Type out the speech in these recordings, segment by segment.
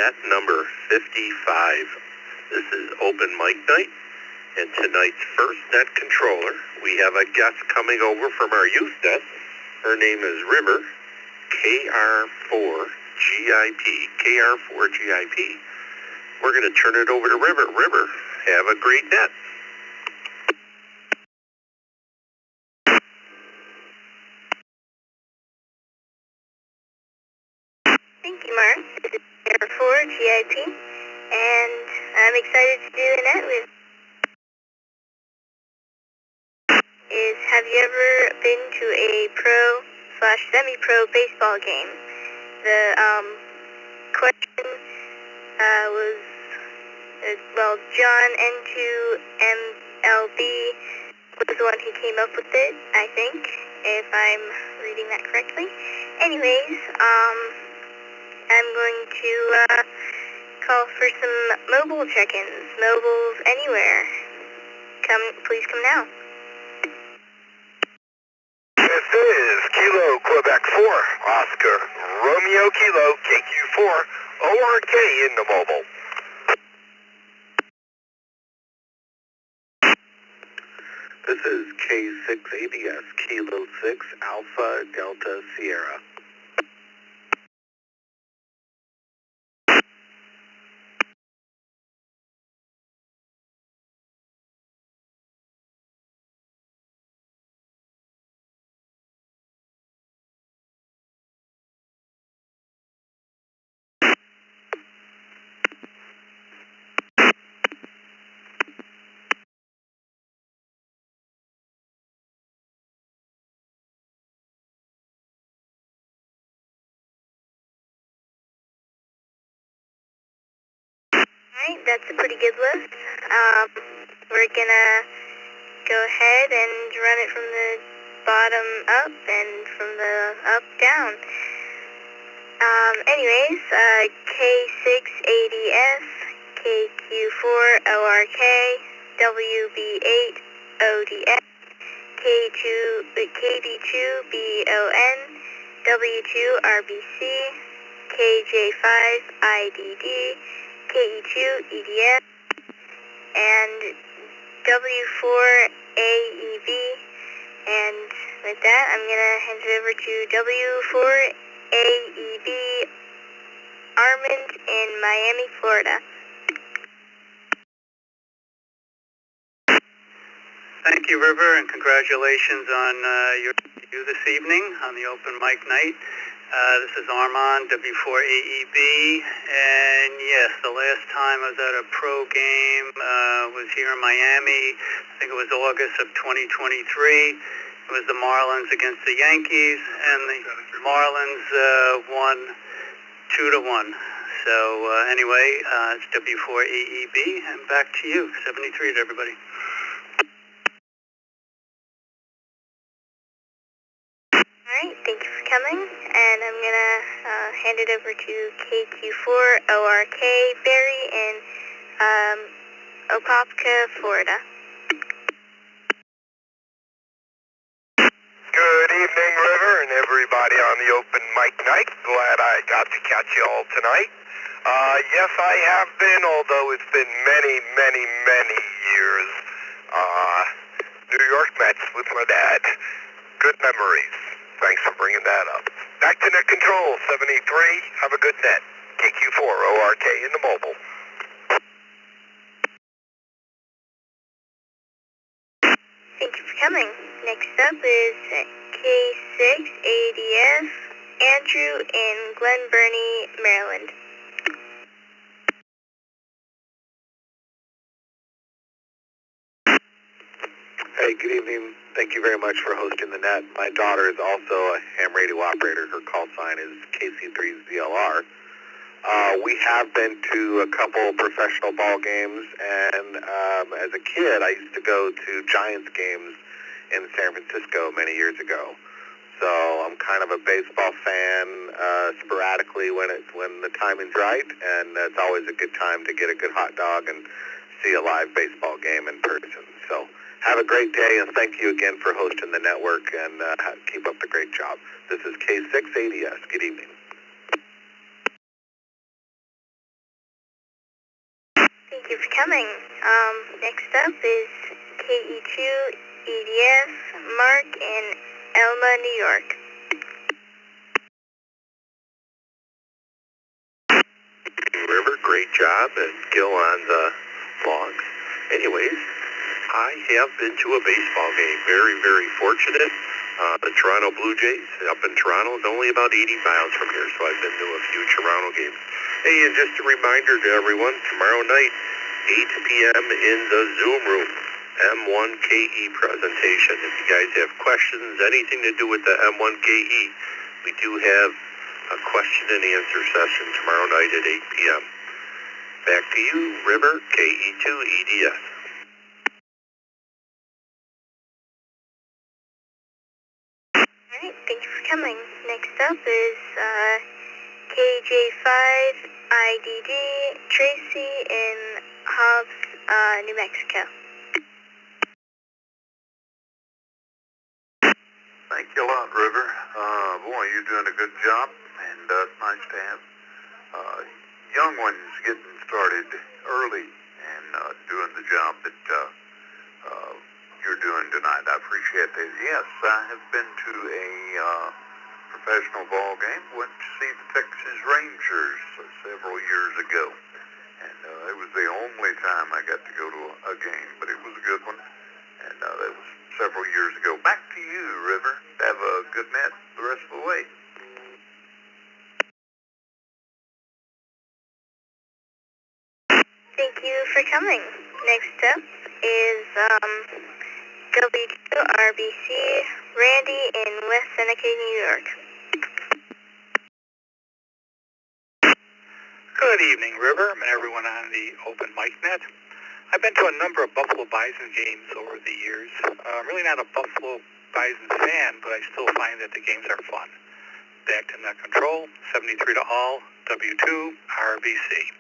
net number 55. This is open mic night, and tonight's first net controller, we have a guest coming over from our youth desk. Her name is River, KR4GIP. We're going to turn it over to River. River, have a great net. Thank you, Mark. This is KR4GIP, and I'm excited to do the net with. Have you ever been to a pro/semi-pro baseball game? The question was, John N2MLB was the one who came up with it, I think, if I'm reading that correctly. Anyways, I'm going to call for some mobile check-ins. Mobiles anywhere. Please come now. This is Kilo Quebec 4, Oscar Romeo Kilo KQ4 ORK in the mobile. This is K6ADS Kilo 6 Alpha Delta Sierra. Alright, that's a pretty good list. We're gonna go ahead and run it from the bottom up and from the up down. Anyways, K6ADS, KQ4ORK, WB8ODS, KD2BON, W2RBC, KJ5IDD, KE2EDF, and W4AEB, and with that, I'm going to hand it over to W4AEB Armand in Miami, Florida. Thank you, River, and congratulations on you this evening on the open mic night. This is Armand, W4AEB, and yes, the last time I was at a pro game was here in Miami. I think it was August of 2023. It was the Marlins against the Yankees, and the Marlins won 2-1. So anyway, it's W4AEB, and back to you. 73 to everybody. Alright, thank you for coming, and I'm gonna hand it over to KQ4ORK Barry in Opopka, Florida. Good evening, River, and everybody on the open mic night. Glad I got to catch you all tonight. Yes, I have been, although it's been many, many, many years. New York Mets with my dad. Good memories. Thanks for bringing that up. Back to net control, 73. Have a good net. KQ4ORK in the mobile. Thank you for coming. Next up is K6ADS Andrew in Glen Burnie, Maryland. Hey, good evening. Thank you very much for hosting the net. My daughter is also a ham radio operator. Her call sign is KC3ZLR. We have been to a couple professional ball games, and as a kid, I used to go to Giants games in San Francisco many years ago. So I'm kind of a baseball fan sporadically when the timing's right, and it's always a good time to get a good hot dog and see a live baseball game in person. So have a great day, and thank you again for hosting the network, and keep up the great job. This is K6ADS. Good evening. Thank you for coming. Next up is KE2 EDF, Mark in Elma, New York. River, great job, and Gil on the logs. Anyways, I have been to a baseball game. Very, very fortunate. The Toronto Blue Jays up in Toronto is only about 80 miles from here, so I've been to a few Toronto games. Hey, and just a reminder to everyone, tomorrow night, 8 p.m. in the Zoom room, M1KE presentation. If you guys have questions, anything to do with the M1KE, we do have a question and answer session tomorrow night at 8 p.m. Back to you, River, KE2 EDS. Alright, thank you for coming. Next up is KJ5 IDD Tracy in Hobbs, New Mexico. Thank you a lot, River. Boy, you're doing a good job, and it's nice to have young ones getting started early and doing the job that you're doing tonight. I appreciate that. Yes, I have been to a professional ball game. Went to see the Texas Rangers several years ago, and it was the only time I got to go to a game, but it was a good one, and that was several years ago. Back to you, River. Have a good night the rest of the way. Thank you for coming. Next up is WRBC Randy in West Seneca, New York. Good evening, River, and everyone on the open mic net. I've been to a number of Buffalo Bison games over the years. I'm really not a Buffalo Bison fan, but I still find that the games are fun. Back to net control, 73 to all, W2, RBC.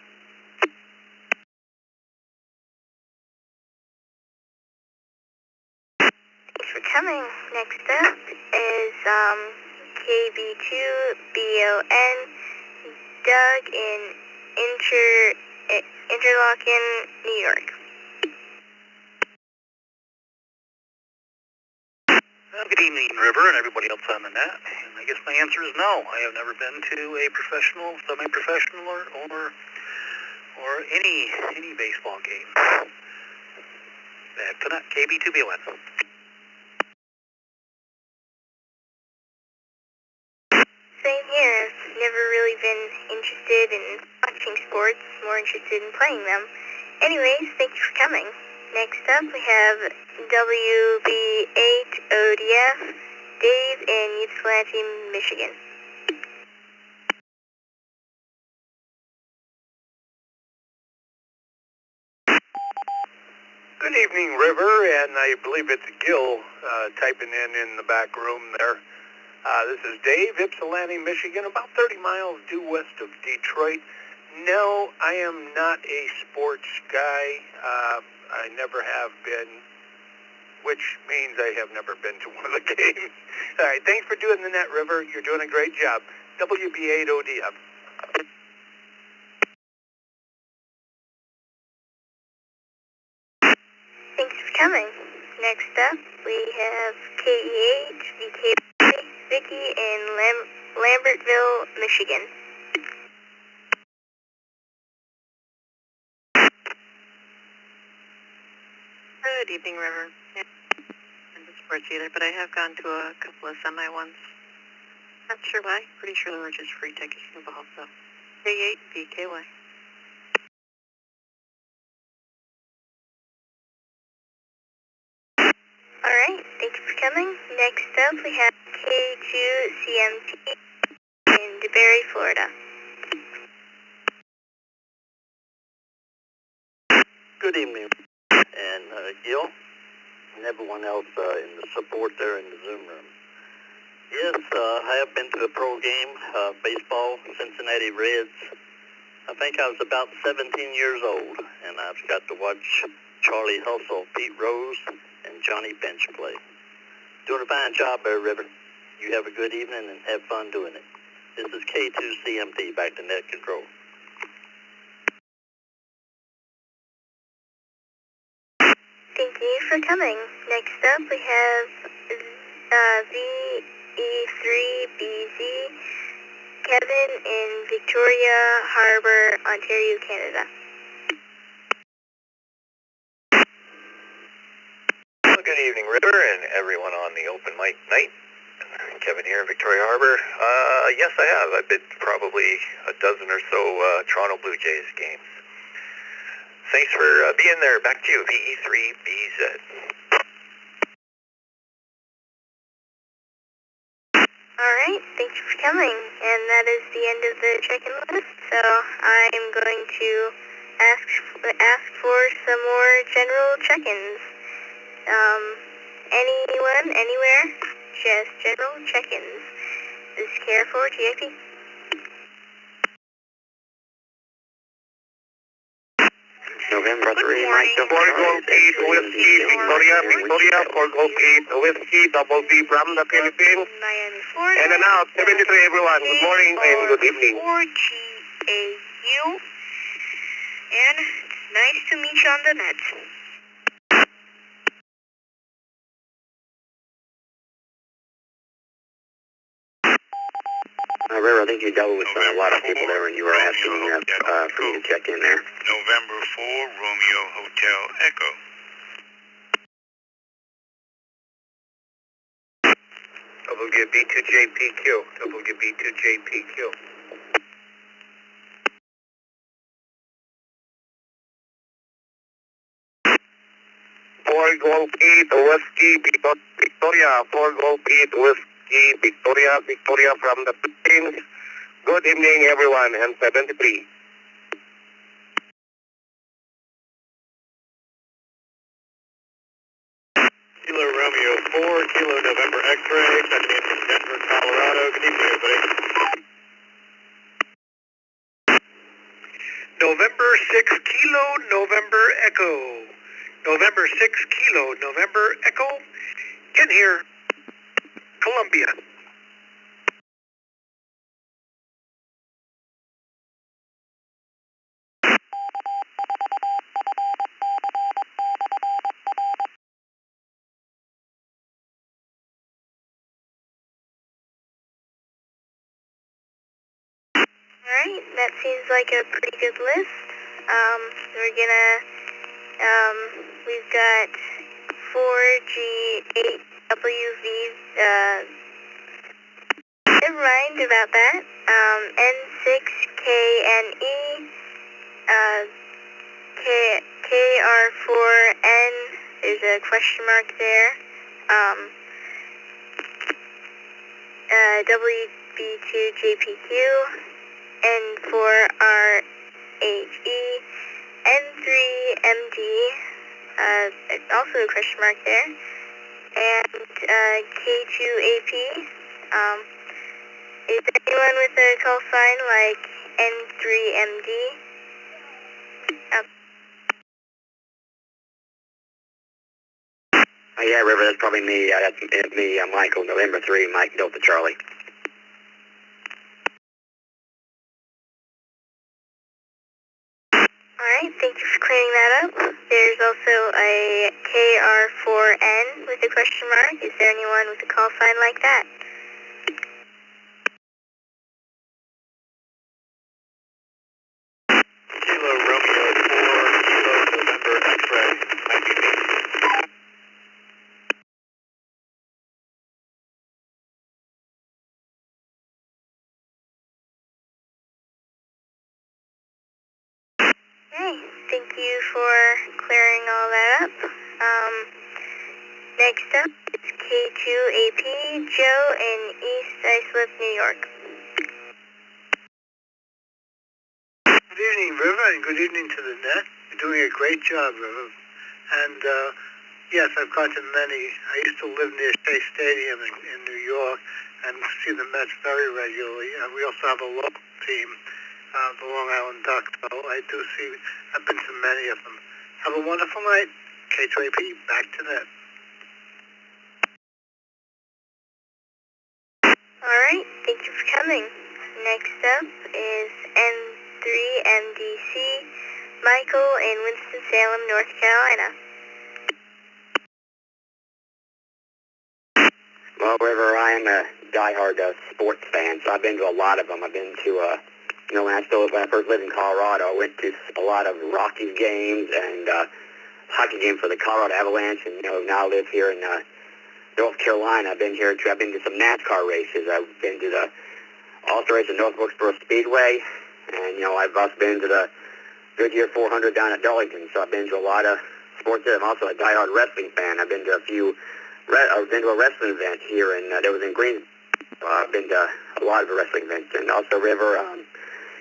Thanks for coming. Next up is KB2BON Doug in Interlaken, New York. Good evening, River, and everybody else on the net. And I guess my answer is no. I have never been to a professional, semi-professional, or any baseball game. Back to that, KB2BON. Same here. Never really been interested in watching sports, more interested in playing them. Anyways, thank you for coming. Next up, we have WB8ODF Dave in Ypsilanti, Michigan. Good evening, River, and I believe it's Gil typing in the back room there. This is Dave, Ypsilanti, Michigan, about 30 miles due west of Detroit. No, I am not a sports guy. I never have been, which means I have never been to one of the games. All right, thanks for doing the net, River. You're doing a great job. WB8ODF. Thanks for coming. Next up, we have KEH VK Vicky in Lambertville, Michigan. Good evening, River. I'm a sports either, but I have gone to a couple of semi ones. Not sure why. Pretty sure they were just free tickets involved, so. K8 VKY. Alright, thank you for coming. Next up, we have K2CMT in DeBerry, Florida. Good evening, and Gil, and everyone else in the support there in the Zoom room. Yes, I have been to a pro game, baseball, Cincinnati Reds. I think I was about 17 years old, and I've got to watch Charlie Hustle, Pete Rose, and Johnny Bench play. Doing a fine job there, River. You have a good evening and have fun doing it. This is K2CMT, back to net control. for coming. Next up, we have VE3BZ, Kevin in Victoria Harbour, Ontario, Canada. Well, good evening, River, and everyone on the open mic night. Kevin here in Victoria Harbour. Yes, I have. I've been to probably a dozen or so Toronto Blue Jays games. Thanks for being there. Back to you, VE3BZ. Alright, thank you for coming, and that is the end of the check-in list, so I'm going to ask for some more general check-ins. Anyone, anywhere, just general check-ins. This is Care 4 GIP. November 3, Mike, For Golf 8, Whiskey, Victoria, for Golf 8, Whiskey, Double B from the Philippines. Miami, Florida. And now, 73 everyone. Good morning and good evening. 4GAU. And nice to meet you on the net. River, I think you dealt with a lot of people there when you were asking for you to check in there. November 4, Romeo Hotel Echo. WB2JPQ. WB2JPQ. For Golf 8, Whiskey, Victoria. For Golf 8, Whiskey, Victoria from the Philippines. Good evening, everyone, and 73. Kilo Romeo 4, Kilo November X-ray, checking in from Denver, Colorado. Good evening, everybody. November 6 Kilo November Echo. November 6 Kilo November Echo. Ken here, Columbia. Alright, that seems like a pretty good list. We've got 4G8WV, never mind about that. N6KNE, KR4N, there's a question mark there. WB2JPQ, N4RHE, N3MD, also a question mark there, and K2AP. Is there anyone with a call sign like N3MD? Yeah, River, that's probably me. That's me, Michael, November 3, Mike, Delta Charlie. Alright, thank you for clearing that up. There's also a KR4N with a question mark. Is there anyone with a call sign like that? Kilo Romeo 4, Kilo November X-ray. Okay, thank you for clearing all that up. Next up is K2AP, Joe in East Islip, New York. Good evening, River, and good evening to the net. You're doing a great job, River. And yes, I've gone to many. I used to live near Shea Stadium in New York and see the Mets very regularly. We also have a local team, the Long Island Ducks. So I've been to many of them. Have a wonderful night. K2AP, back to net. Alright, thank you for coming. Next up is N3MDC, Michael in Winston-Salem, North Carolina. Well, River, I am a diehard sports fan, so I've been to a lot of them. I've been to, when I first lived in Colorado, I went to a lot of Rockies games and hockey games for the Colorado Avalanche, and now I live here in North Carolina. I've been to some NASCAR races. I've been to the All-Star race at North Wilkesboro Speedway, and I've also been to the Goodyear 400 down at Darlington. So I've been to a lot of sports. I'm also a diehard wrestling fan. I've been to I've been to a wrestling event here, and that was in Greensboro. I've been to a lot of wrestling events, and also River. I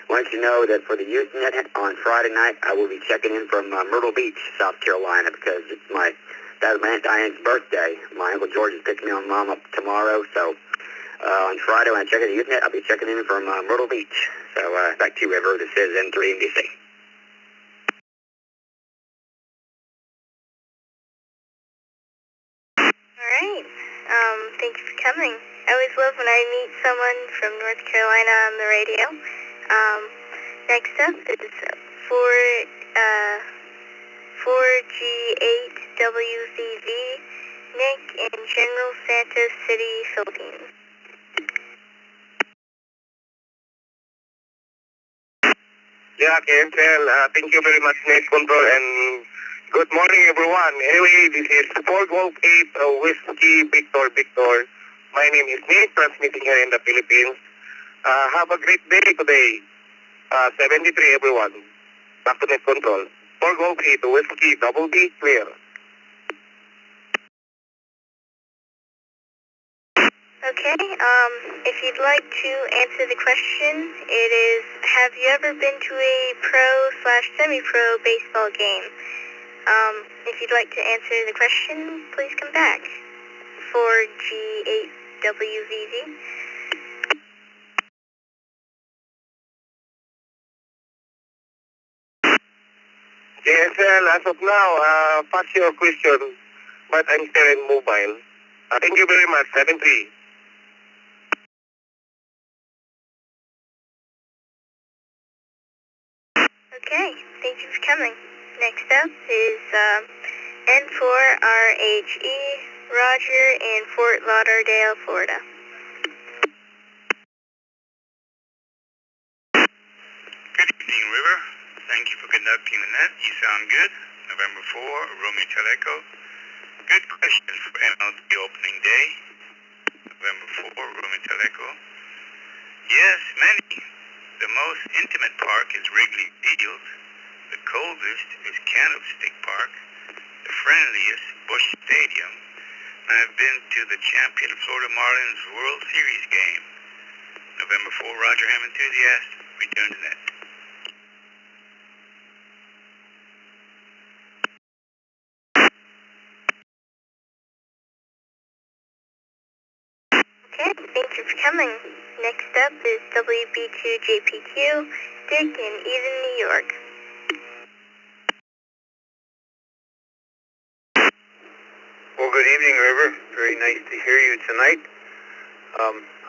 want you to know that for the youth net on Friday night, I will be checking in from Myrtle Beach, South Carolina, because that's my Aunt Diane's birthday. My Uncle George is picking me on Mom up tomorrow, so on Friday when I check in the youth net, I'll be checking in from Myrtle Beach. So back to you, River. This is N3 NBC. Alright, thank you for coming. I always love when I meet someone from North Carolina on the radio. Next up is 4G8WZV, Nick in General Santos City, Philippines. Yeah, KSL, thank you very much, Net Control, and good morning, everyone. Anyway, this is 4 Golf 8 Whiskey Victor. My name is Nick, transmitting here in the Philippines. Have a great day today. 73, everyone. Back to Net Control. 4 Golf 8 Whiskey Double B clear. Okay, if you'd like to answer the question, it is, have you ever been to a pro/semi-pro baseball game? If you'd like to answer the question, please come back. 4G8WZZ. JSL, as of now, pass your question, but I'm still in mobile. Thank you very much, 73. Okay, thank you for coming. Next up is N4RHE, Roger in Fort Lauderdale, Florida. Good evening, River. Thank you for conducting the net. You sound good. November 4, Romeo Teleco. Good questions for MLB opening day. November 4, Romeo Teleco. Yes, many. The most intimate park is Wrigley Field. The coldest is Candlestick Park. The friendliest, Busch Stadium. And I've been to the champion Florida Marlins World Series game. November 4, Roger Ham enthusiast. Return to net. Okay, thank you for coming. Next up is WB2JPQ, Dick in Eden, New York. Well, good evening, River. Very nice to hear you tonight.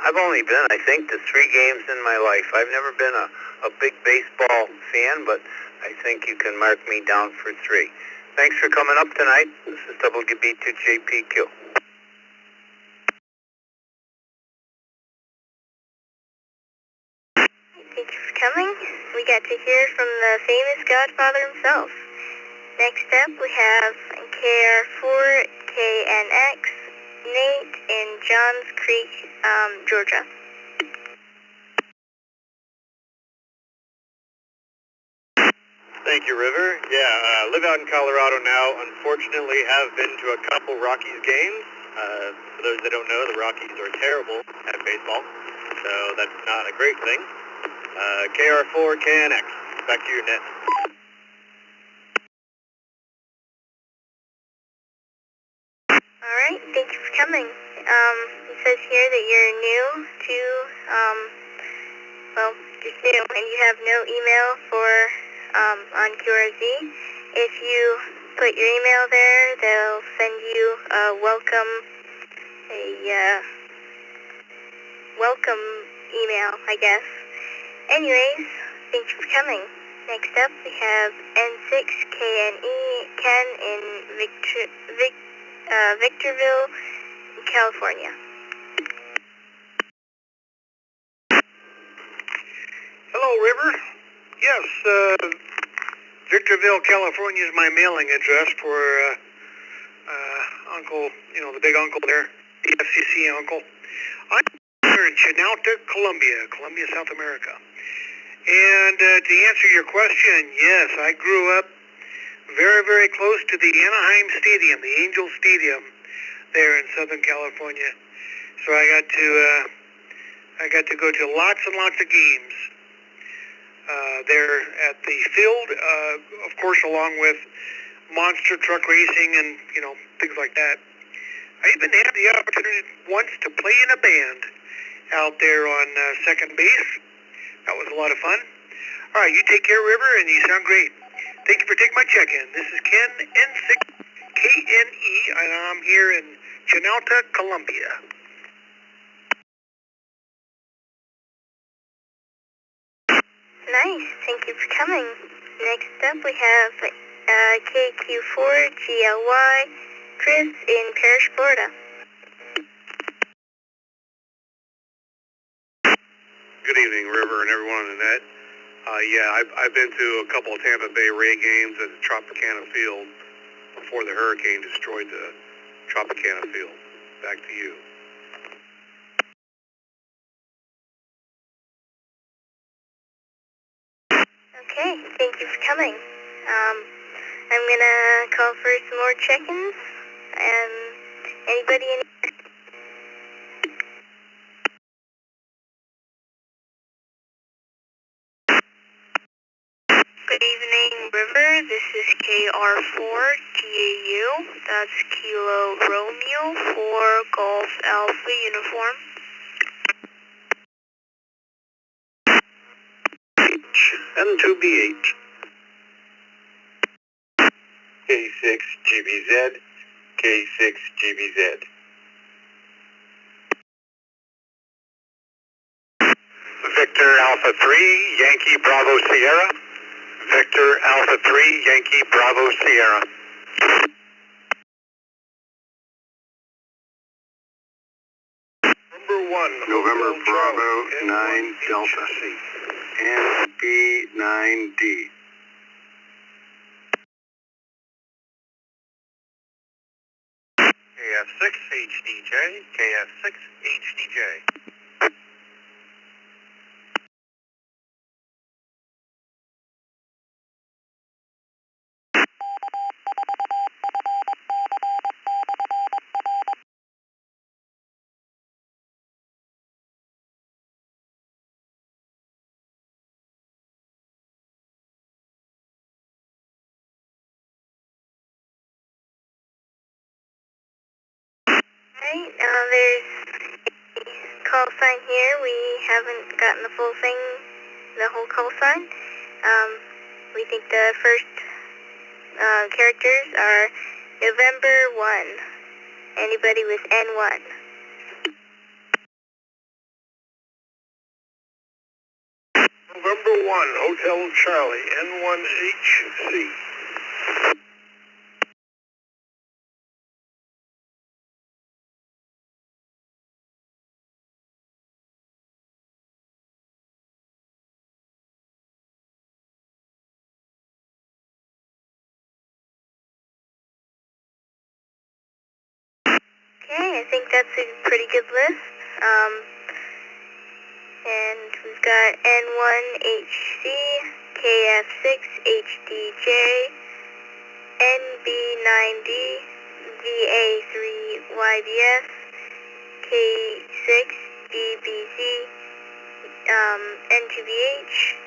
I've only been, I think, to 3 games in my life. I've never been a big baseball fan, but I think you can mark me down for 3. Thanks for coming up tonight. This is WB2JPQ. Thank you for coming. We got to hear from the famous Godfather himself. Next up, we have KR4KNX, Nate in Johns Creek, Georgia. Thank you, River. Yeah, live out in Colorado now. Unfortunately, have been to a couple Rockies games. For those that don't know, the Rockies are terrible at baseball, so that's not a great thing. KR4KNX, back to your net. Alright, thank you for coming. It says here that you're new to, just new, and you have no email for, on QRZ. If you put your email there, they'll send you a welcome email, I guess. Anyways, thank you for coming. Next up, we have N6KNE, Ken in Victorville, California. Hello, River. Yes, Victorville, California is my mailing address for Uncle, the big uncle there, the FCC uncle. I'm here in Chinauta, Colombia, South America. And to answer your question, yes, I grew up very, very close to the Anaheim Stadium, the Angel Stadium there in Southern California. So I got to go to lots and lots of games there at the field, of course, along with monster truck racing and, things like that. I even had the opportunity once to play in a band out there on second base. That was a lot of fun. All right, you take care, River, and you sound great. Thank you for taking my check-in. This is Ken, N6KNE, and I'm here in Chinauta, Colombia. Nice. Thank you for coming. Next up, we have KQ4GLY, Chris in Parrish, Florida. Good evening, River, and everyone on the net. I've been to a couple of Tampa Bay Ray games at the Tropicana Field before the hurricane destroyed the Tropicana Field. Back to you. Okay, thank you for coming. I'm gonna call for some more check-ins, and anybody in... Good evening, River. This is KR4GAU. That's Kilo Romeo for Golf Alpha Uniform. N2BH. K6GBZ. K6GBZ. Victor Alpha 3, Yankee Bravo Sierra. Victor Alpha 3, Yankee Bravo Sierra. Number 1, November Bravo 9 Delta. NB9D. KF6HDJ, KF6HDJ. Alright, there's a call sign here. We haven't gotten the full thing, the whole call sign. We think the first characters are November 1. Anybody with N1? November 1, Hotel Charlie, N1HC. Okay, I think that's a pretty good list. And we've got N1HC, KF6HDJ, NB9D, VA3YBF, K6DBZ, N2BH,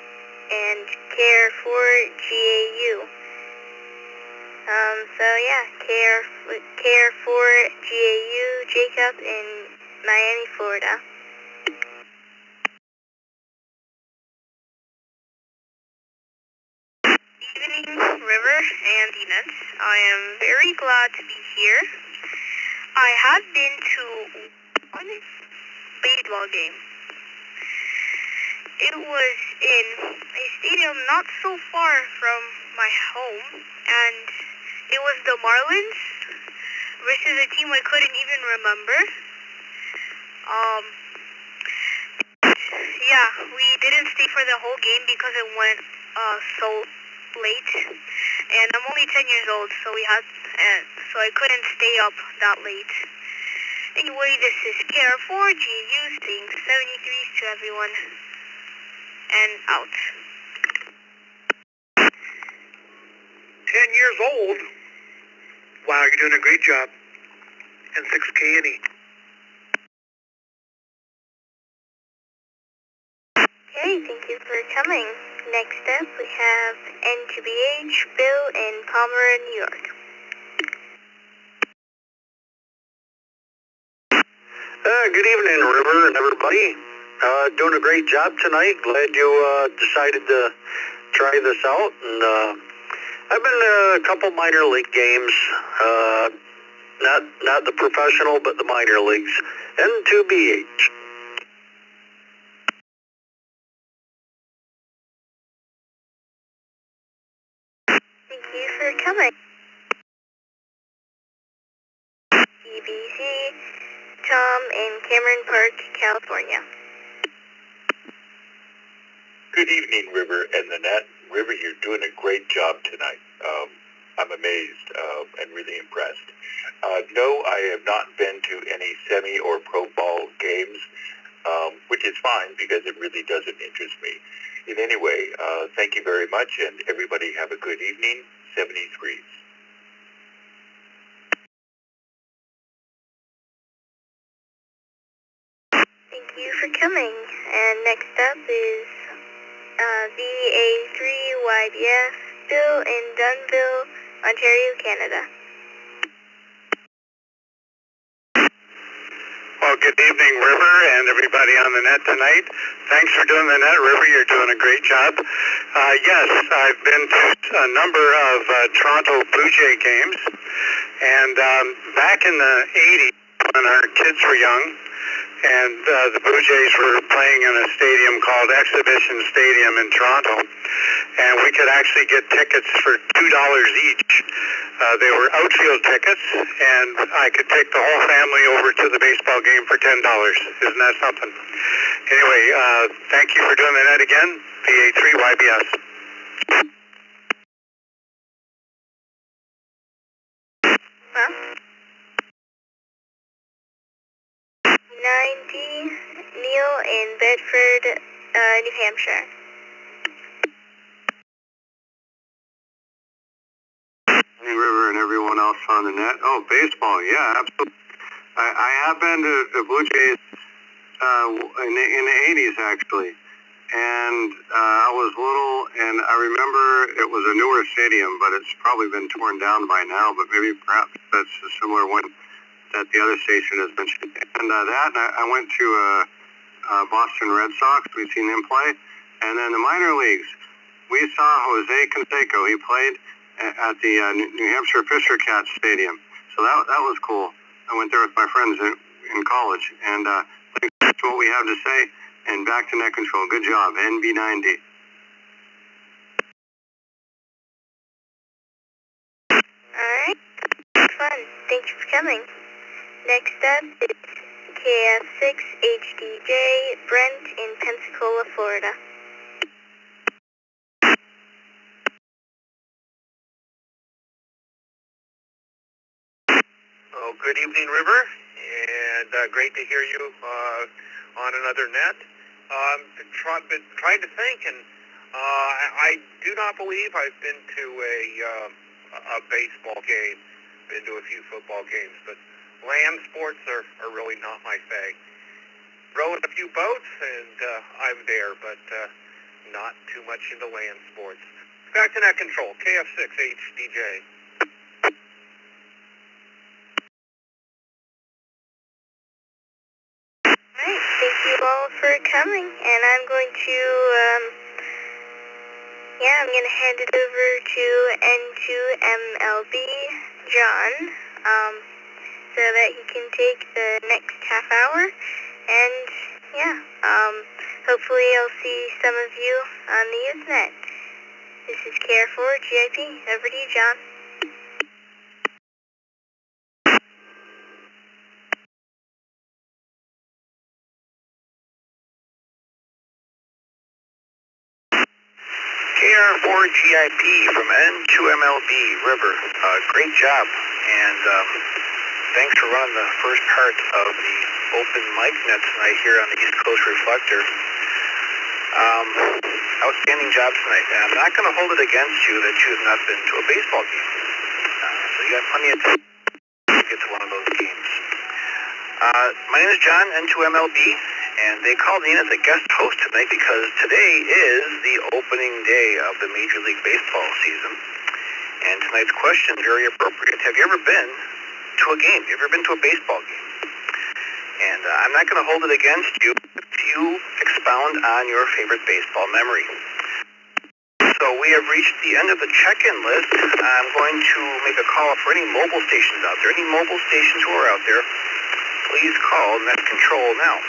and KR4GAU. So yeah, KR4GAU, Jacob in Miami, Florida. Evening, River and the Nets. I am very glad to be here. I have been to one baseball game. It was in a stadium not so far from my home, and it was the Marlins versus a team I couldn't even remember. Yeah, we didn't stay for the whole game because it went so late, and I'm only 10 years old, so so I couldn't stay up that late. Anyway, this is Care4GU saying 73s to everyone, and out. 10 years old? Wow, you're doing a great job. And 6K any. Okay, thank you for coming. Next up, we have N2BH, Bill in Palmer, New York. Good evening, River and everybody. Doing a great job tonight. Glad you decided to try this out. And I've been to a couple minor league games. Not the professional, but the minor leagues. N2BH. Thank you for coming. BBC, Tom in Cameron Park, California. Good evening, River and the Net. River, you're doing a great job tonight. I'm amazed and really impressed. No, I have not been to any semi or pro ball games, which is fine because it really doesn't interest me. In any way, thank you very much, and everybody have a good evening. 73s. Thank you for coming. And next up is VA3YBF, Bill in Dunville, Ontario, Canada. Well, good evening, River, and everybody on the net tonight. Thanks for doing the net, River. You're doing a great job. Yes, I've been to a number of Toronto Blue Jay games, and back in the 80s, when our kids were young, and the Blue Jays were playing in a stadium called Exhibition Stadium in Toronto, and we could actually get tickets for $2 each. They were outfield tickets, and I could take the whole family over to the baseball game for $10. Isn't that something? Anyway, thank you for doing the net again, VA3YBS. Huh? 90, Neil in Bedford, New Hampshire. Hey, River and everyone else on the net. Oh, baseball, yeah, absolutely. I have been to the Blue Jays in the 80s, actually. And I was little, and I remember it was a newer stadium, but it's probably been torn down by now, but maybe perhaps that's a similar one that the other station has mentioned. And I went to Boston Red Sox. We've seen them play. And then the minor leagues, we saw Jose Canseco. He played at the New Hampshire Fisher Cat Stadium. So that was cool. I went there with my friends in college. And that's what we have to say. And back to net control. Good job, NB90. Alright, fun. Thank you for coming. Next up is KF6HDJ, Brent in Pensacola, Florida. Oh, good evening, River, and great to hear you on another net. Been trying to think, and I do not believe I've been to a baseball game. Been to a few football games, but land sports are really not my thing. Rowing a few boats, and I'm there, but not too much into land sports. Back to net control, KF6HDJ. Alright, thank you all for coming, and I'm going to, I'm going to hand it over to N2MLB, John, so that he can take the next half hour, and, hopefully I'll see some of you on the Internet. This is Care4GIP, over to you, John. CR4GIP from N2MLB, River. Great job, and thanks for running the first part of the open mic net tonight here on the East Coast Reflector. Outstanding job tonight, and I'm not going to hold it against you that you have not been to a baseball game. So you got plenty of time to get to one of those games. My name is John, N2MLB, and they called me in as a guest host tonight because today is the opening day of the Major League Baseball season. And tonight's question is very appropriate. Have you ever been to a game? Have you ever been to a baseball game? And I'm not going to hold it against you if you expound on your favorite baseball memory. So we have reached the end of the check-in list. I'm going to make a call for any mobile stations out there. Any mobile stations who are out there, please call Net Control now.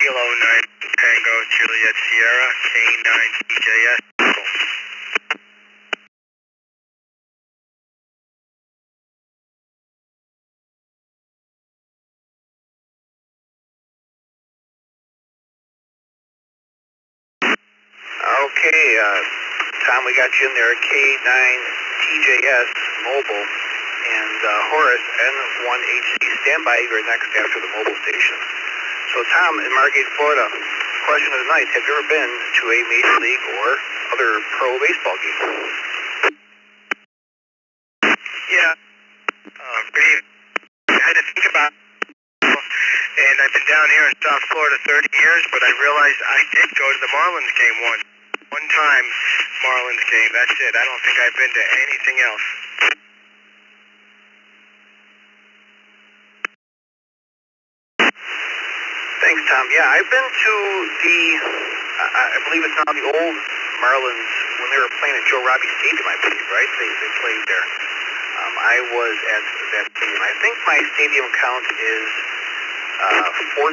Kilo 9 Tango Juliet Sierra K9 TJS. Okay, Tom, we got you in there, K9 TJS Mobile, and Horace N1HC. Stand by, you're next after the mobile station. So Tom, in Margate, Florida, question of the night, have you ever been to a Major League or other pro baseball game? Yeah, I had to think about it, and I've been down here in South Florida 30 years, but I realized I did go to the Marlins game once. One time Marlins game, that's it. I don't think I've been to anything else. Thanks, Tom. Yeah, I've been to the, I believe it's now the old Marlins when they were playing at Joe Robbie Stadium, I believe, right? They played there. I was at that stadium. I think my stadium count is 14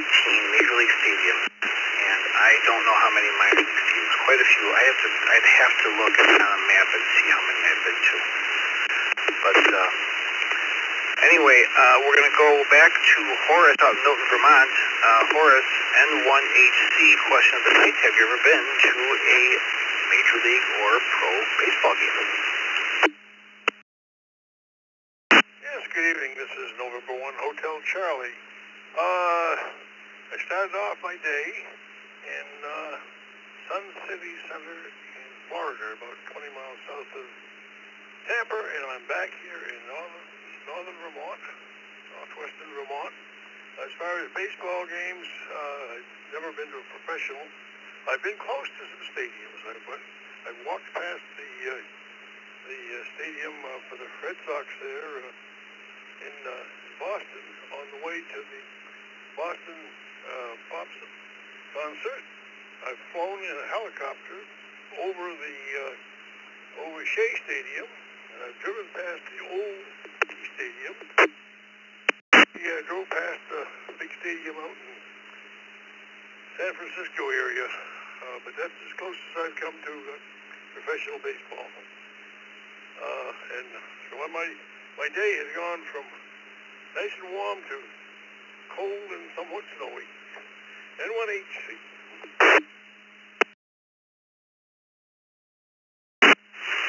Major League stadiums, and I don't know how many minor league teams. Quite a few. I'd have to look on a map and see how many I've been to. But anyway, we're going to go back to Horace out in Milton, Vermont. Horace N1HC, question of the night: have you ever been to a Major League or pro baseball game? Yes, good evening. This is November 1 Hotel Charlie. I started off my day in Sun City Center in Florida, about 20 miles south of Tampa, and I'm back here in northern Vermont, northwestern Vermont. As far as baseball games, I've never been to a professional. I've been close to some stadiums. I walked past the stadium for the Red Sox there in Boston on the way to the Boston Pops concert. I've flown in a helicopter over Shea Stadium, and I've driven past the old stadium. Yeah, I drove past the big stadium out in San Francisco area, but that's as close as I've come to professional baseball. And so my day has gone from nice and warm to cold and somewhat snowy. N1HC.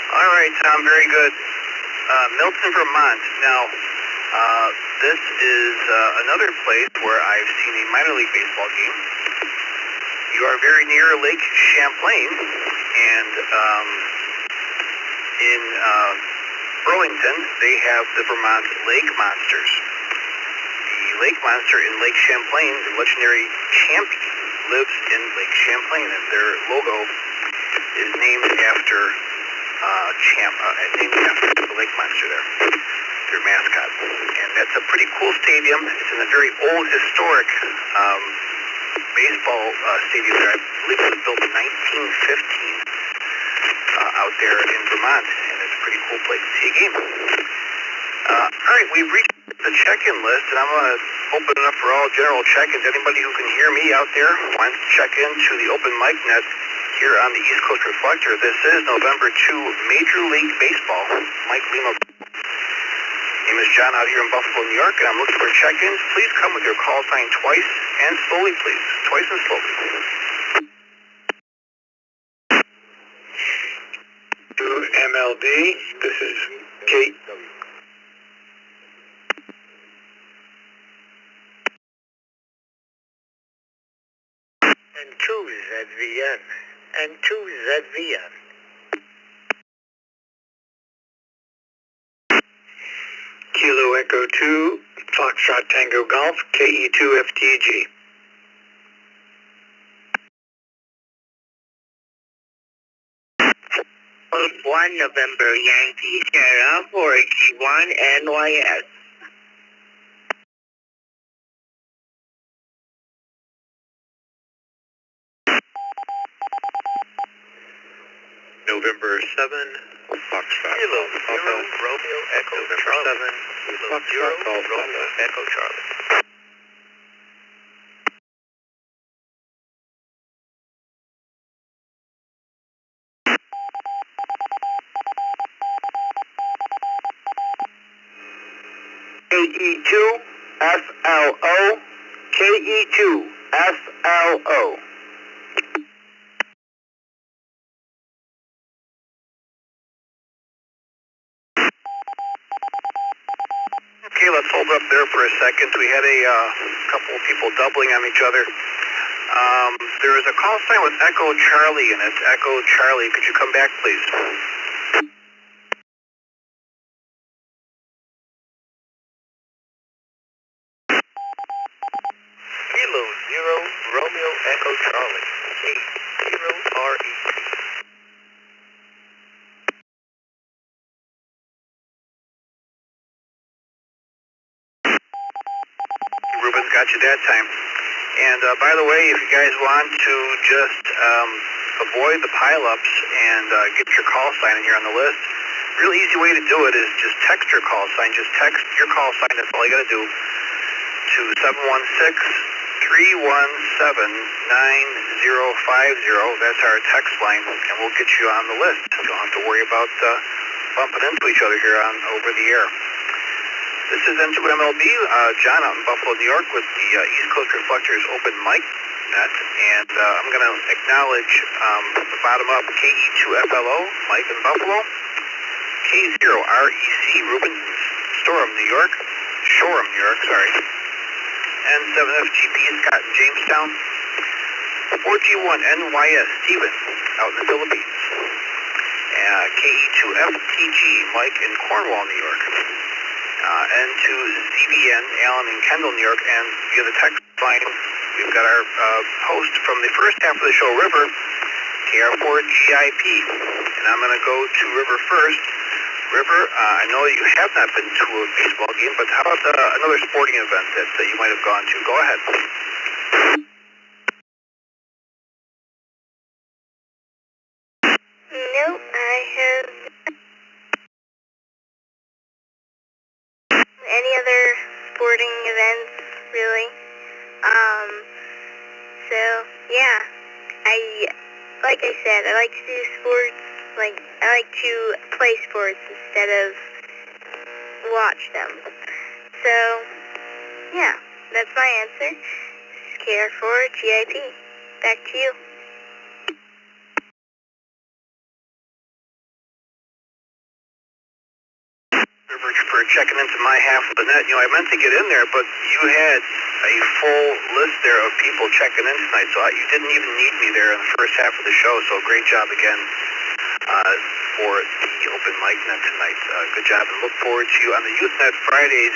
All right, Tom, very good. Milton, Vermont. Now, this is another place where I've seen a minor league baseball game. You are very near Lake Champlain, and in Burlington, they have the Vermont Lake Monsters. The Lake Monster in Lake Champlain, the legendary Champy, lives in Lake Champlain, and their logo is named after the Lake Monster there, their mascot. And that's a pretty cool stadium. It's in a very old, historic baseball stadium there. I believe it was built in 1915 out there in Vermont, and it's a pretty cool place to see a game. All right, we've reached the check-in list, and I'm going to open it up for all general check-ins. Anybody who can hear me out there wants to check into the open mic net here on the East Coast Reflector. This is November 2 Major League Baseball. Mike Lima. My name is John out here in Buffalo, New York, and I'm looking for check-ins. Please come with your call sign twice And slowly, please. Twice as slowly. To MLD, this is Kate. N2 ZVN. N2 ZVN. Kilo Echo 2, Foxtrot Tango Golf, KE2 FTG. 1 November Yankee Sierra 4G1 NYS. November 7, Foxtrot Kilo Golf, Zero Alpha. Romeo Echo November Charlie. 7, Kilo Foxtrot Zero Golf, Romeo Alpha. Echo Charlie. KE2 FLO. KE2 FLO. Okay, let's hold up there for a second. We had a couple of people doubling on each other. There is a call sign with Echo Charlie, and it's Echo Charlie. Could you come back, please? Kilo Zero Romeo Echo Charlie. 80 RET. Ruben's got you that time. And by the way, if you guys want to just avoid the pileups and get your call sign in here on the list, real easy way to do it is just text your call sign. Just text your call sign. That's all you got to do to 716-317-9050. That's our text line, and we'll get you on the list. You don't have to worry about bumping into each other here on over the air. This is N2 MLB, John out in Buffalo, New York with the East Coast Reflectors Open Mic Net, and I'm going to acknowledge the bottom up KE2 FLO, Mike in Buffalo, K0 REC, Ruben, Shoreham, New York, and 7FGP, Scott in Jamestown, 4G1 NYS, Steven, out in the Philippines, KE2 FTG, Mike in Cornwall, New York, and to ZBN, Alan in Kendall, New York, and via the text line, we've got our host from the first half of the show, River, KR4GIP, and I'm going to go to River first. River, I know you have not been to a baseball game, but how about another sporting event that you might have gone to? Go ahead. Nope, I have any other sporting events, really. So, yeah, like I said, I like to do sports, I like to play sports instead of watch them. So, yeah, that's my answer. This is KR4GIP. Back to you. River, for checking into my half of the net. You know, I meant to get in there, but you had a full list there of people checking in tonight, so you didn't even need me there in the first half of the show, so great job again for the Open Mic Net tonight. Good job, and look forward to you on the Youth Net Fridays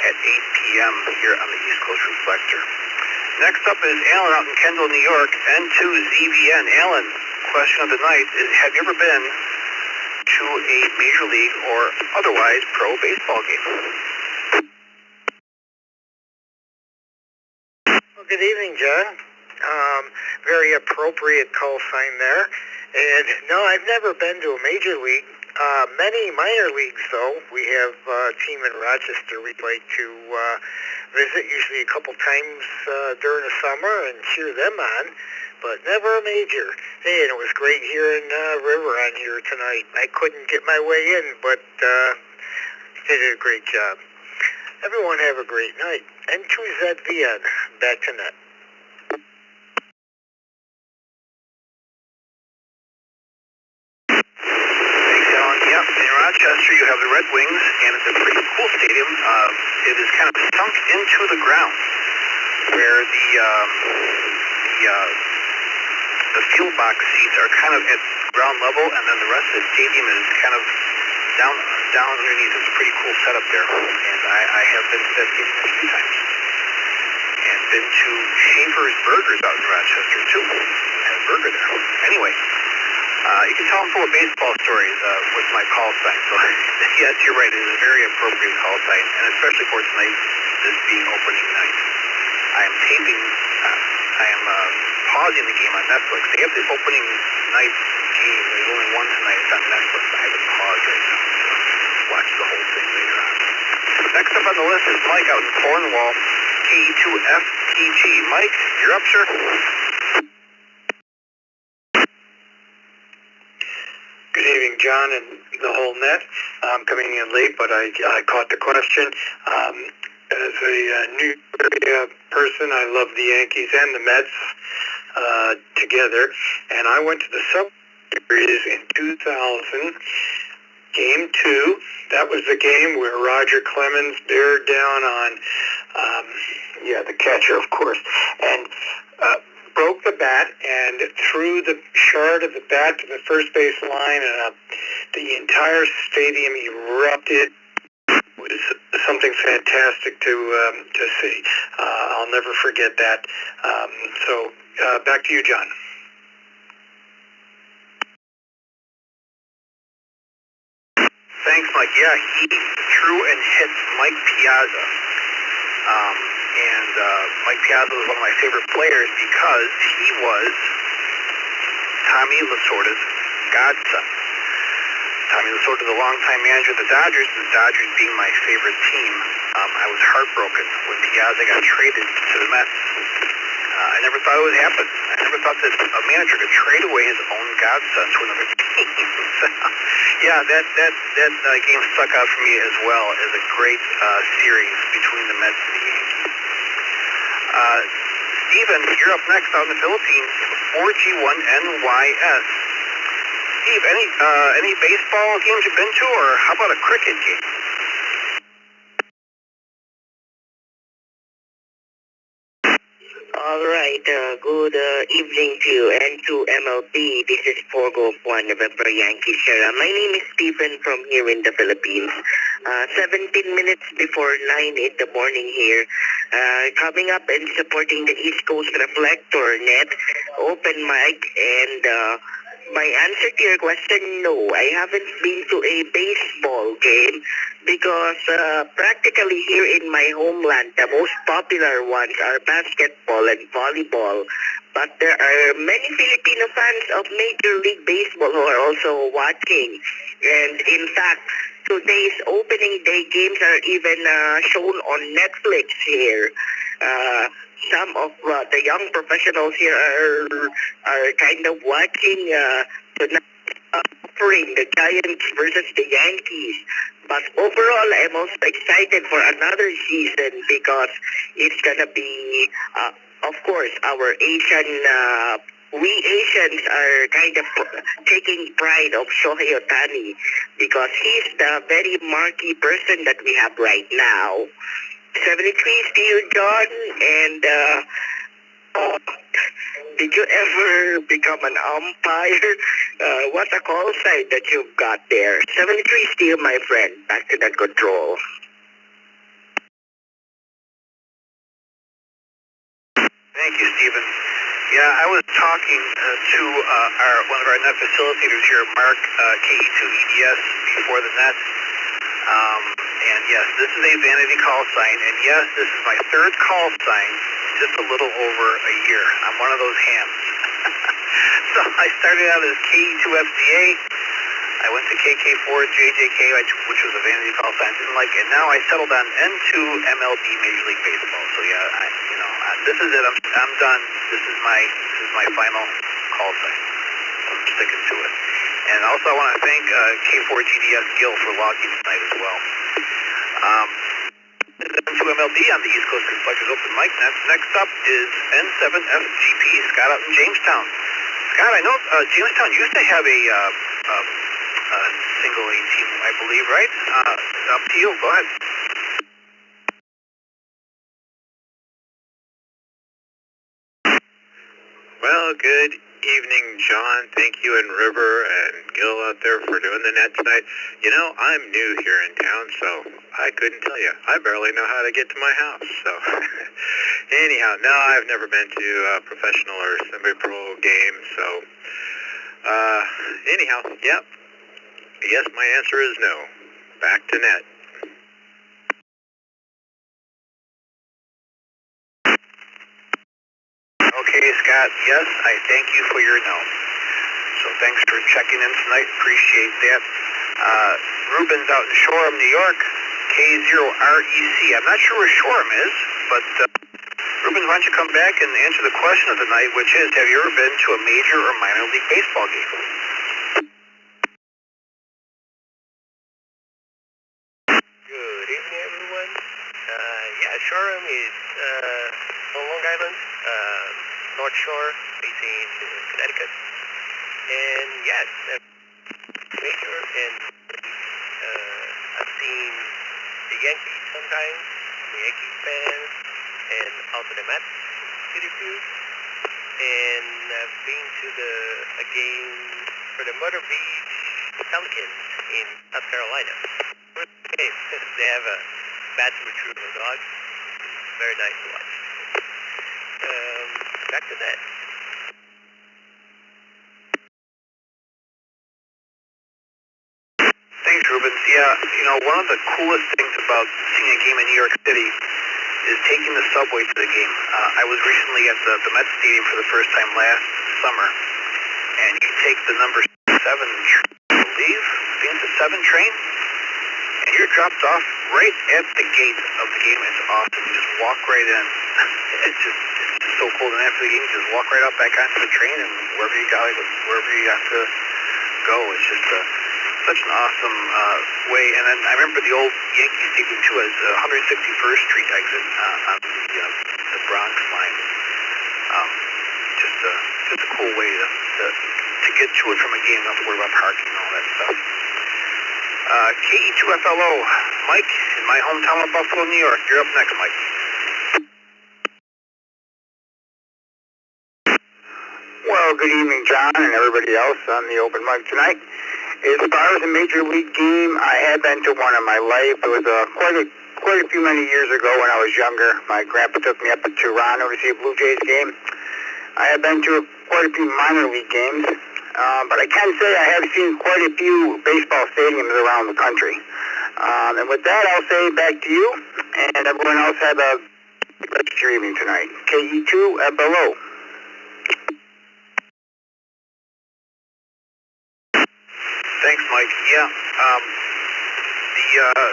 at 8 p.m. here on the East Coast Reflector. Next up is Alan out in Kendall, New York, N2ZVN. Alan, question of the night is, have you ever been to a major league or otherwise pro baseball game? Well, good evening, John. Very appropriate call sign there. And no, I've never been to a major league. Many minor leagues, though. We have a team in Rochester we'd like to visit, usually a couple times during the summer, and cheer them on, but never a major. Hey, and it was great hearing River on here tonight. I couldn't get my way in, but he did a great job. Everyone have a great night. And choose that via back to net. Thanks, Alan. Yep, in Rochester you have the Red Wings, and it's a pretty cool stadium. It is kind of sunk into the ground, where the field box seats are kind of at ground level, and then the rest of the stadium is kind of down underneath. It's a pretty cool setup there, and I have been to that stadium a few times, and been to Schaefer's Burgers out in Rochester too. Had a burger there. Anyway, you can tell I'm full of baseball stories with my call sign. So yes, you're right. It is a very appropriate call sign, and especially for tonight, this being opening night. I am taping. I am pausing the game on Netflix. They have the opening night game. There's only one tonight. It's on Netflix. I have it paused right now. Watch the whole thing later on. Next up on the list is Mike out in Cornwall, KE2FTG. Mike, you're up, sir. Good evening, John, and the whole net. I'm coming in late, but I caught the question. As a New York person, I love the Yankees and the Mets together, and I went to the Subway Series in 2000, Game 2. That was the game where Roger Clemens bared down on, the catcher, of course, and broke the bat and threw the shard of the bat to the first base line, and the entire stadium erupted. It was something fantastic to see. I'll never forget that. So back to you, John. Thanks, Mike. Yeah, he threw and hit Mike Piazza. Mike Piazza was one of my favorite players because he was Tommy Lasorda's godson. Tommy Lasorda, the longtime manager of the Dodgers being my favorite team. I was heartbroken when Piazza got traded to the Mets. I never thought it would happen. I never thought that a manager could trade away his own godson to another team. Yeah, that game stuck out for me as well as a great series between the Mets and the Yankees. Steven, you're up next out in the Philippines, 4G1NYS. Steve, any baseball games you've been to, or how about a cricket game? All right, good evening to you and to MLB. This is 4 Golf 1 November Yankee Sierra. My name is Stephen from here in the Philippines. 17 minutes before 9 in the morning here. Coming up and supporting the East Coast Reflector net, open mic, and my answer to your question, no. I haven't been to a baseball game because practically here in my homeland, the most popular ones are basketball and volleyball. But there are many Filipino fans of Major League Baseball who are also watching. And in fact, today's opening day games are even shown on Netflix here. Some of the young professionals here are kind of watching tonight, offering the Giants versus the Yankees. But overall, I'm also excited for another season because it's gonna be, of course, our we Asians are kind of taking pride of Shohei Ohtani because he's the very marquee person that we have right now. 73 Steel John, and did you ever become an umpire? What a call sign that you've got there. 73 Steel, my friend. Back to that control. Thank you, Stephen. Yeah, I was talking to one of our net facilitators here, Mark, KE2EDS, before the net. And yes, this is a vanity call sign, and yes, this is my third call sign, just a little over a year. I'm one of those hams. So I started out as KE2FGA. I went to KK4JJK, which was a vanity call sign, didn't like it. Now I settled on N2 MLB Major League Baseball. So yeah, this is it. I'm done. This is my final call sign. I'm sticking to it. And also I want to thank K4GDS Gil for logging tonight as well. to MLB on the East Coast Reflectors Open Mic Net. Next up is N7FGP, Scott out in Jamestown. Scott, I know Jamestown used to have a single A team, I believe, right? Up to you. Go ahead. Well, good evening, John. Thank you and River and Gil out there for doing the net tonight. You know, I'm new here in town, so I couldn't tell you. I barely know how to get to my house, so... Anyhow, no, I've never been to a professional or semi-pro game, so... anyhow, yep. Yes, my answer is no. Back to net. Okay, Scott, yes, I thank you for your no. So thanks for checking in tonight. Appreciate that. Ruben's out in Shoreham, New York. K0REC. I'm not sure where Shoreham is, but Ruben, why don't you come back and answer the question of the night, which is, have you ever been to a major or minor league baseball game? Good evening, everyone. Yeah, Shoreham is on Long Island, North Shore, facing Connecticut. And yes, major, and I've seen the Yankees sometimes, the Yankees fans, and also the Mets pretty few. And I've been to a game for the Myrtle Beach Pelicans in South Carolina. They have a Basset Retriever dog. Very nice to watch. Back to that. Thanks, Ruben. Yeah, you know, one of the coolest things about seeing a game in New York City is taking the subway to the game. I was recently at the Mets Stadium for the first time last summer, and you take the number 7, I believe, I think it's the 7 train, and you're dropped off right at the gate of the game. It's awesome. You just walk right in. It's just so cool. And after the game, you just walk right up back onto the train, and wherever you have to go, it's just such an awesome way. And then I remember the old Yankee Stadium too as 161st Street exit on the Bronx line. Just a cool way to get to it from a game, not to worry about parking and all that stuff. KE2FLO, Mike, in my hometown of Buffalo, New York. You're up next, Mike. Well, good evening, John, and everybody else on the open mic tonight. As far as a major league game, I had been to one in my life. It was quite a few many years ago when I was younger. My grandpa took me up to Toronto to see a Blue Jays game. I have been to quite a few minor league games, but I can say I have seen quite a few baseball stadiums around the country. And with that, I'll say back to you, and everyone else have a rest of your evening tonight. KE2 below. Thanks, Mike. Yeah, the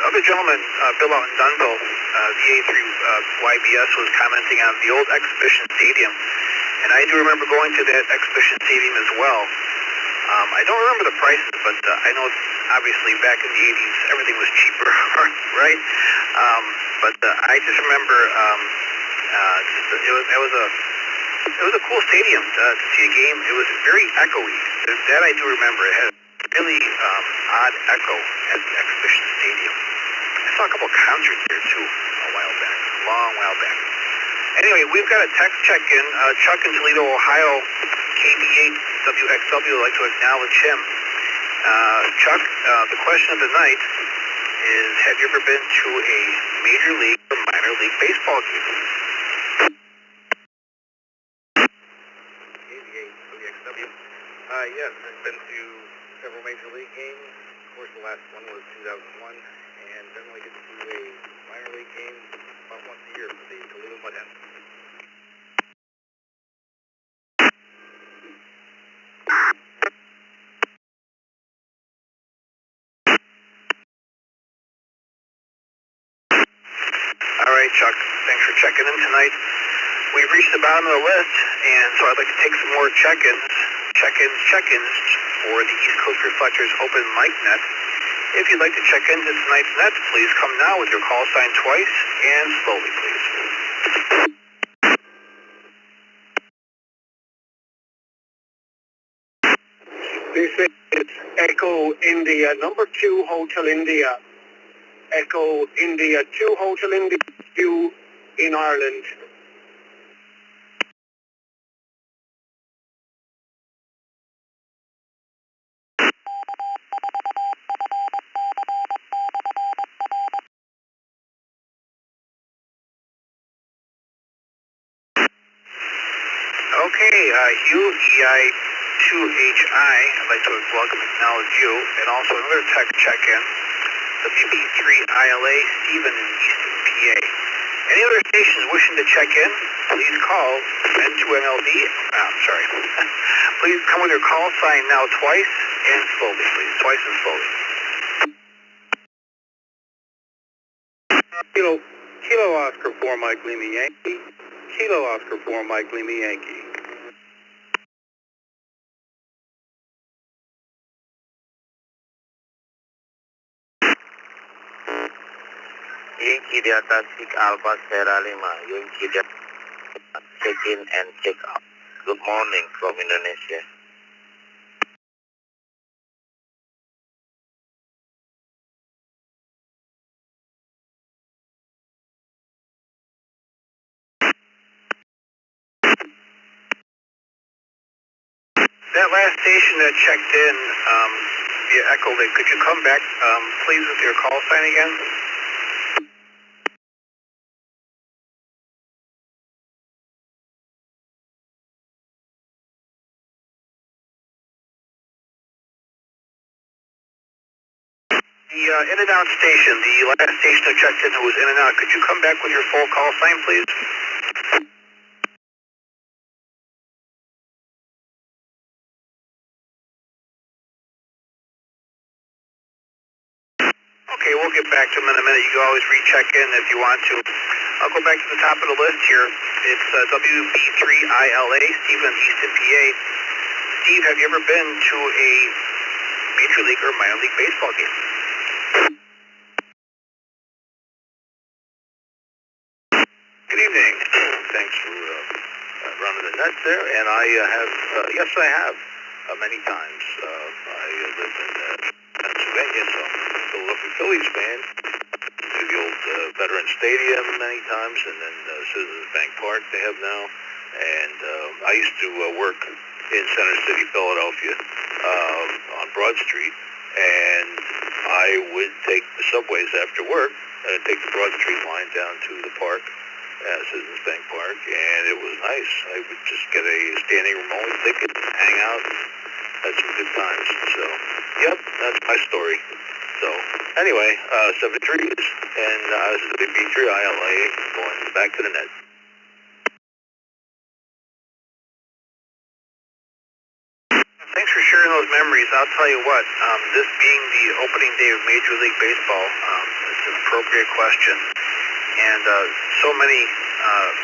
other gentleman, Bill out in Dunville, VA3YBS, was commenting on the old exhibition stadium, and I do remember going to that exhibition stadium as well. I don't remember the prices, but I know obviously back in the 80s everything was cheaper, right? But I just remember it was a cool stadium to see a game. It was very echoey. That I do remember. It had really odd echo at the exhibition stadium. I saw a couple concerts there too a while back, a long while back. Anyway, we've got a text check-in. Chuck in Toledo, Ohio, KB8WXW, would like to acknowledge him. Chuck, the question of the night is, have you ever been to a major league or minor league baseball game? KB8WXW. Yes, I've been to several major league games. Of course, the last one was 2001, and generally get to a minor league game about once a year for the Toledo Mudhens. All right, Chuck, thanks for checking in tonight. We've reached the bottom of the list, and so I'd like to take some more check-ins for the East Coast Reflectors Open Mic Net. If you'd like to check into tonight's net, please come now with your call sign twice and slowly, please. This is Echo India, number 2 Hotel India. Echo India 2 Hotel India, you in Ireland. Okay, Hugh, EI2HI, I'd like to welcome and acknowledge you, and also another tech check-in, WB3ILA, Stephen in Easton, PA. Any other stations wishing to check in, please call N2MLD, please come with your call sign now twice and slowly, please, twice and slowly. Kilo Oscar 4 Mike Lima Yankee. Kilo Oscar 4 Mike Lima Yankee. Yankee Delta 6 Alpha Sierra Lima. Yankee Delta check in and check out. Good morning from Indonesia. That last station that checked in via Echo Link, could you come back, please, with your call sign again? The in and out station, the last station that checked in who was in and out, could you come back with your full call sign, please? Okay, we'll get back to him in a minute. You can always recheck in if you want to. I'll go back to the top of the list here. It's WB3ILA, Stephen, Easton, PA. Steve, have you ever been to a Major League or minor league baseball game? Good evening. Thanks for running the net there. And I have, yes, I have, many times. I live in Pennsylvania, so I'm a Philadelphia Phillies fan. To the old Veterans Stadium many times, and then Citizens Bank Park they have now. And I used to work in Center City, Philadelphia, on Broad Street, and I would take the subways after work, take the Broad Street line down to the park, Citizens Bank Park, and it was nice. I would just get a standing room only ticket, hang out, had some good times. So, yep, that's my story. So, anyway, 73 years, and this is the B3ILA going back to the net. Thanks for sharing those memories. I'll tell you what, this being the opening day of Major League Baseball, it's an appropriate question. And so many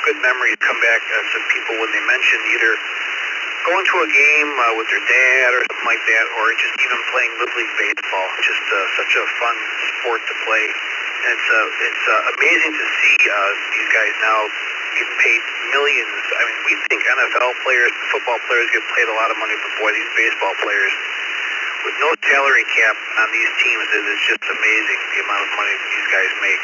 good memories come back to people when they mention either going to a game with their dad or something like that, or just even playing Little League Baseball. Just such a fun sport to play. And it's amazing to see these guys now getting paid millions. I mean, we think NFL players, football players get paid a lot of money, but boy, these baseball players, with no salary cap on these teams, it's just amazing the amount of money these guys make.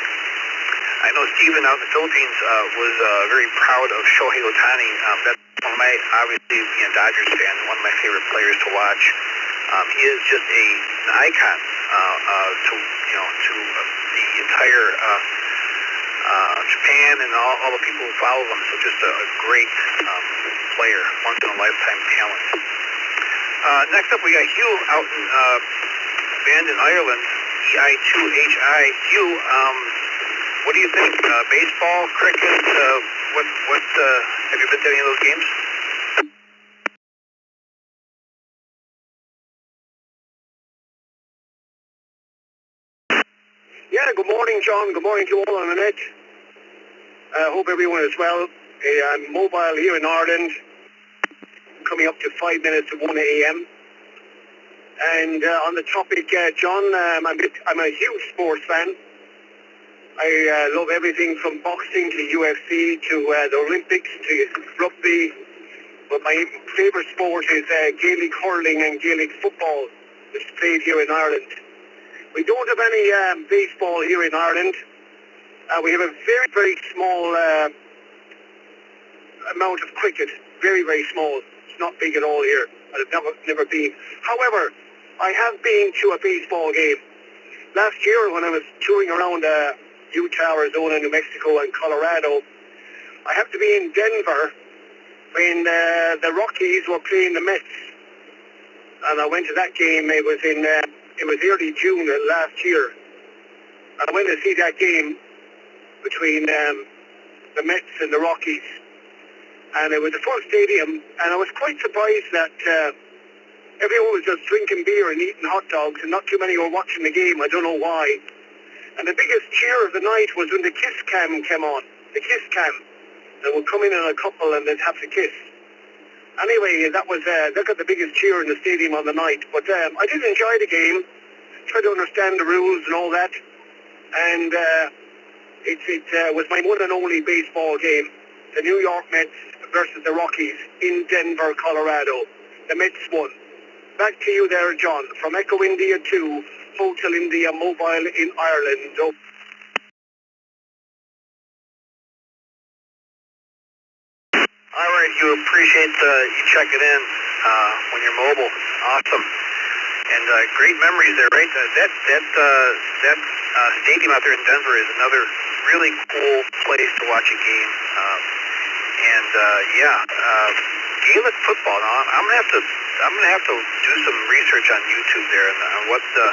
I know Steven out in the Philippines was very proud of Shohei Ohtani. That's one of my, obviously, being a Dodgers fan, one of my favorite players to watch. He is just an icon to the entire Japan and all the people who follow them. So just a great player, once in a lifetime talent. Next up, we got Hugh out in Bandon, Ireland. EI2HI. Hugh, what do you think? Baseball, cricket? What? Have you been to any of those games? Yeah, good morning, John. Good morning to all on the net. I hope everyone is well. I'm mobile here in Ireland, coming up to 5 minutes to 1 a.m. And on the topic, John, I'm a huge sports fan. I love everything from boxing to UFC to the Olympics to rugby. But my favourite sport is Gaelic hurling and Gaelic football, which is played here in Ireland. We don't have any baseball here in Ireland. We have a very, very small amount of cricket. Very, very small. It's not big at all here. I've never been. However, I have been to a baseball game. Last year when I was touring around Utah, Arizona, New Mexico and Colorado, I happened to be in Denver when the Rockies were playing the Mets. And I went to that game. It was early June last year. I went to see that game between the Mets and the Rockies. And it was a full stadium, and I was quite surprised that everyone was just drinking beer and eating hot dogs, and not too many were watching the game. I don't know why. And the biggest cheer of the night was when the kiss cam came on. The kiss cam. They would come in a couple and they'd have to kiss. Anyway, that got the biggest cheer in the stadium on the night. But I did enjoy the game, tried to understand the rules and all that. And it was my one and only baseball game. The New York Mets versus the Rockies in Denver, Colorado. The Mets won. Back to you there, John, from Echo India 2, Hotel India Mobile in Ireland. All right, you appreciate you checking in when you're mobile. Awesome. And great memories there, right? That stadium out there in Denver is another really cool place to watch a game. Gaelic football. Now, I'm gonna have to do some research on YouTube there on what the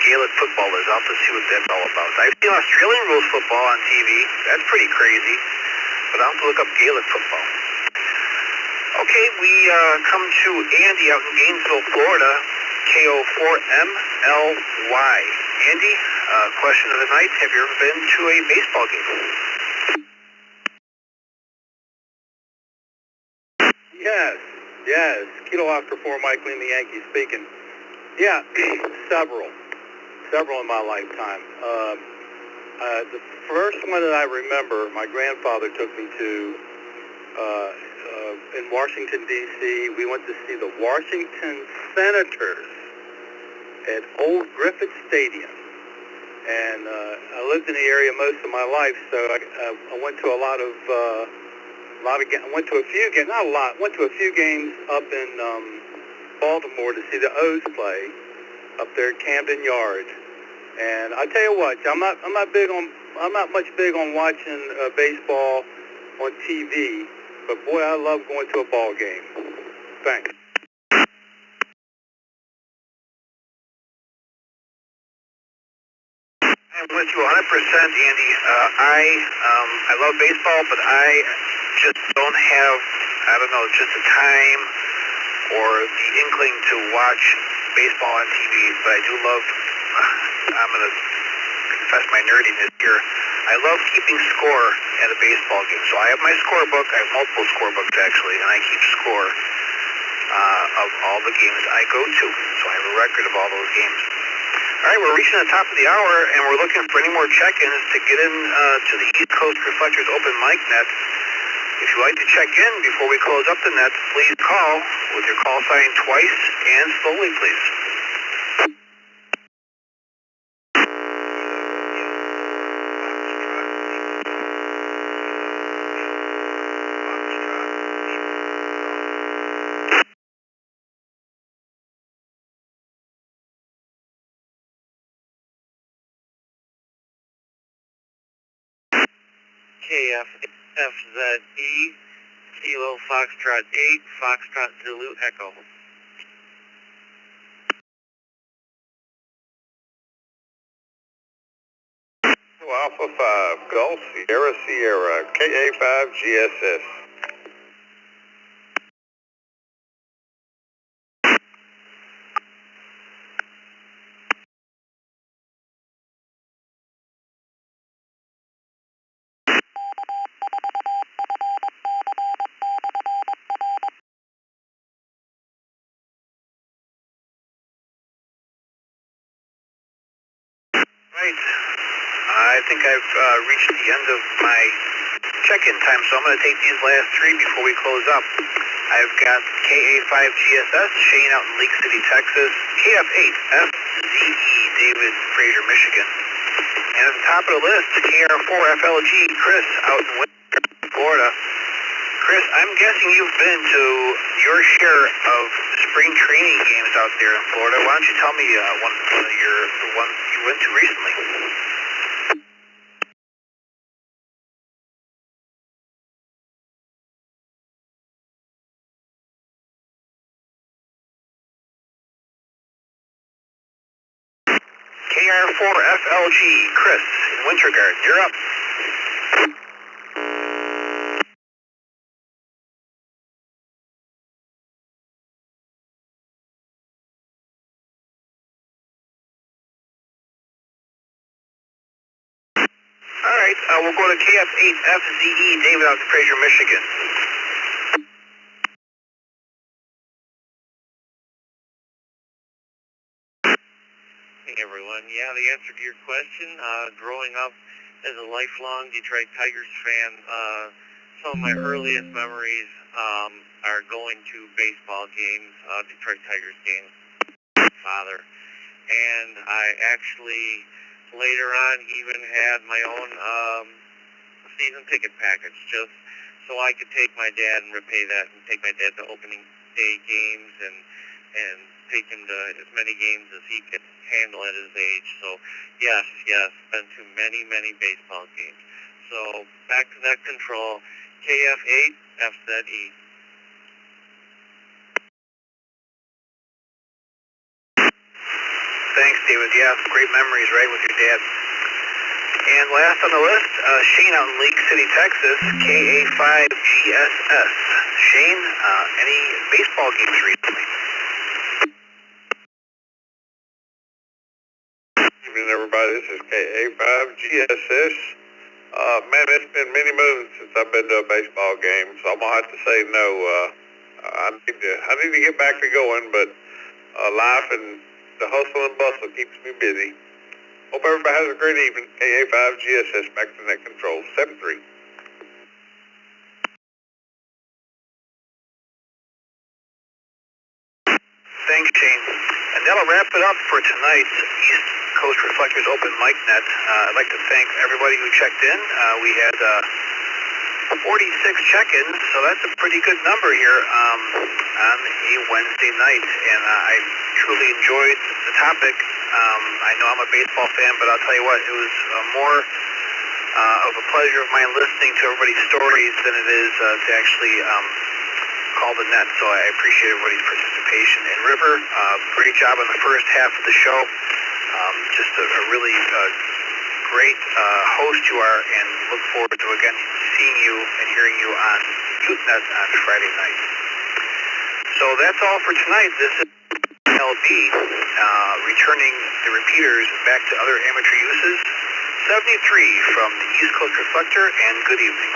Gaelic football is. I'll have to see what that's all about. I've seen Australian rules football on TV. That's pretty crazy. But I'll have to look up Gaelic football. Okay, we come to Andy out in Gainesville, Florida. KO4MLY. Andy, question of the night: have you ever been to a baseball game? Yes. Kilo Oscar 4, Mike Lee, the Yankees speaking. Yeah, several in my lifetime. The first one that I remember, my grandfather took me to in Washington, D.C. We went to see the Washington Senators at Old Griffith Stadium. And I lived in the area most of my life, so I went to went to a few games, not a lot, went to a few games up in Baltimore to see the O's play up there at Camden Yard. And I tell you what, I'm not much big on watching baseball on TV, but boy, I love going to a ball game. Thanks. I'm with you 100%, Andy. I love baseball, but I just don't have, just the time or the inkling to watch baseball on TV. But I do love, I'm going to confess my nerdiness here. I love keeping score at a baseball game. So I have my scorebook. I have multiple scorebooks, actually, and I keep score of all the games I go to. So I have a record of all those games. All right, we're reaching the top of the hour, and we're looking for any more check-ins to get in to the East Coast Reflectors Open Mic Net. If you'd like to check in before we close up the nets, please call with your call sign twice and slowly, please. KFFZE, Kilo Foxtrot 8, Foxtrot Zulu Echo. Alpha 5, Golf Sierra Sierra, KA5 GSS. Right. I think I've reached the end of my check-in time, so I'm going to take these last three before we close up. I've got KA5GSS, Shane out in League City, Texas. KF8FZE, David, Fraser, Michigan. And at the top of the list, KR4FLG, Chris out in Winter, Florida. Chris, I'm guessing you've been to your share of spring training games out there in Florida. Why don't you tell me one of the ones you went to recently? KR4FLG, Chris in Winter Garden. You're up. All right, we'll go to KF8FZE, David out in Fraser, Michigan. Hey everyone, yeah, the answer to your question, growing up as a lifelong Detroit Tigers fan, some of my earliest memories are going to baseball games, Detroit Tigers games with my father. And I actually, later on, even had my own season ticket package, just so I could take my dad and repay that and take my dad to opening day games and take him to as many games as he could handle at his age. So yes, been to many, many baseball games. So back to that control, KF8 FZE. Thanks, David. Yeah, great memories, right, with your dad. And last on the list, Shane out in League City, Texas, KA5GSS. Shane, any baseball games recently? Good evening, everybody. This is KA5GSS. Man, it's been many moons since I've been to a baseball game, so I'm gonna have to say no. I need to get back to going, but life and the hustle and bustle keeps me busy. Hope everybody has a great evening. KA5GSS, back to net control, 7-3. Thanks, Shane. And that'll wrap it up for tonight's East Coast Reflectors Open Mic Net. I'd like to thank everybody who checked in. We had 46 check-ins, so that's a pretty good number here on a Wednesday night. And I truly enjoyed the topic. I know I'm a baseball fan, but I'll tell you what, it was more of a pleasure of mine listening to everybody's stories than it is to actually call the net. So I appreciate everybody's participation. And River, great job on the first half of the show. Just a really great host you are, and look forward to again seeing you and hearing you on YouthNet on Friday night. So that's all for tonight. This is LB, returning the repeaters back to other amateur uses. 73 from the East Coast Reflector, and good evening.